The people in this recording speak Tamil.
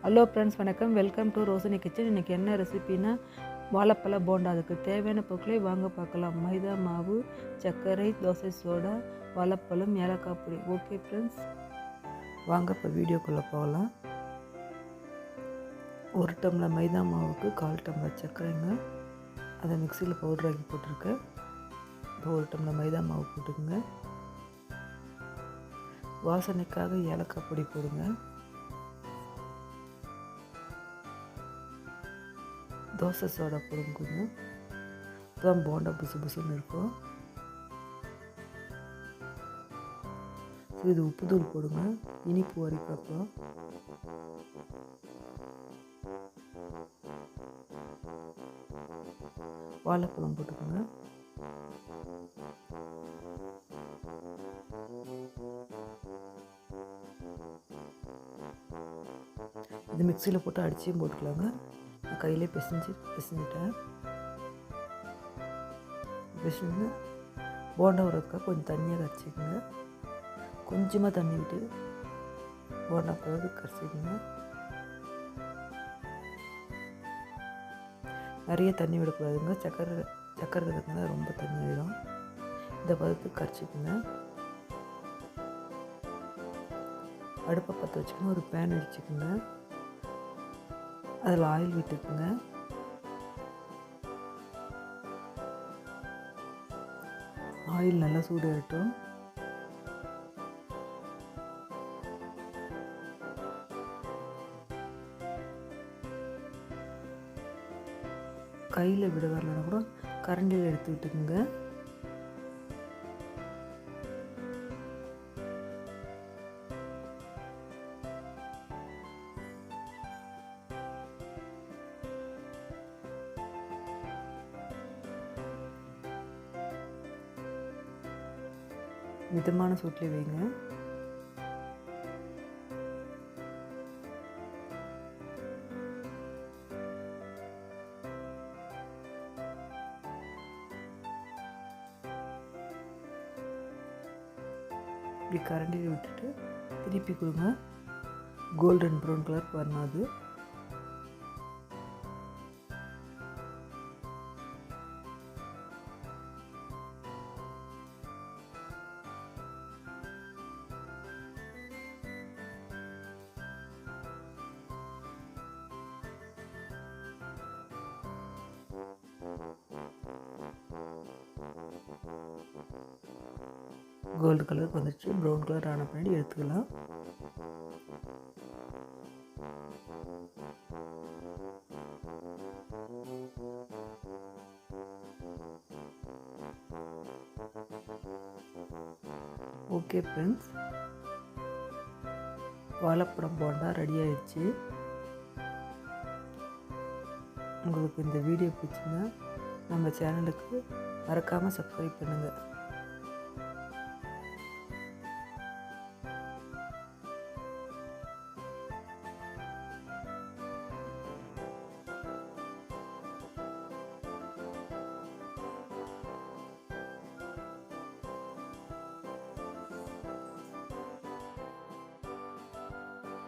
ஹலோ ஃப்ரெண்ட்ஸ், வணக்கம். Welcome to Roshini kitchen. இன்றைக்கி என்ன ரெசிபின்னா வாழைப்பழ போண்டா. அதுக்கு தேவையான பொருட்களை வாங்க பார்க்கலாம். மைதா மாவு, சர்க்கரை, தோசை சோடா, வாழைப்பழம், ஏலக்காய் பொடி. ஓகே ஃப்ரெண்ட்ஸ், வாங்க இப்போ வீடியோக்குள்ளே போகலாம். 1 டம்ளர் மைதா மாவுக்கு 1/4 டம்ளர் சர்க்கரைங்க. அதை மிக்சியில் பவுடராக்கி போட்டிருக்கேன். இப்போ 1 டம்ளர் மைதா மாவு போட்டுக்குங்க. வாசனைக்காக ஏலக்காய் பொடி போடுங்க. தோசை சோடா போடுங்க கொஞ்சம். இப்போதான் போண்டா புசு புசுன்னு இருக்கும். இது உப்புத்தூள் போடுங்க, இனிப்பு வரைக்கும். அப்புறம் வாழைப்பழம் போட்டுக்கோங்க. இது மிக்சியில் போட்டு அடிச்சியும் போட்டுக்கலாங்க. நான் கையிலே பிசைஞ்சிட்டேன். பிசைஞ்சு போண்டா வரதுக்காக கொஞ்சம் தண்ணியாக கரைச்சிக்கோங்க. கொஞ்சமாக தண்ணி விட்டு போண்டா போடுறது கரைச்சிக்கோங்க. நிறைய தண்ணி விடக்கூடாதுங்க. சக்கரை இருக்கிறதுனால ரொம்ப தண்ணி விடும். இந்த பதத்துக்கு கரைச்சிக்கோங்க. அடுப்பை பற்ற வச்சுக்கோங்க. ஒரு பேன் வச்சுக்கோங்க. அதில் ஆயில் விட்டுக்குங்க. ஆயில் நல்லா சூடாகட்டும். கையில் விட வரலன்னா கூட கரண்டியில் எடுத்து விட்டுக்குங்க. மிதமான சூட்டில் வைங்க. இப்படி கரண்டியில் விட்டுட்டு திருப்பி கொடுங்க. கோல்டன் ப்ரௌன் கலர் வரணும். அது கோல்டு கலருக்கு வந்துடுச்சு. ப்ரௌன் கலர் ஆன பின்னாடி எடுத்துக்கலாம். ஓகே ஃப்ரெண்ட்ஸ், வாழைப்பழம் போண்டா ரெடி ஆயிடுச்சு. உங்களுக்கு இந்த வீடியோ பிடிச்சிருந்தா நம்ம சேனலுக்கு மறக்காமல் சப்ஸ்கிரைப் பண்ணுங்கள்.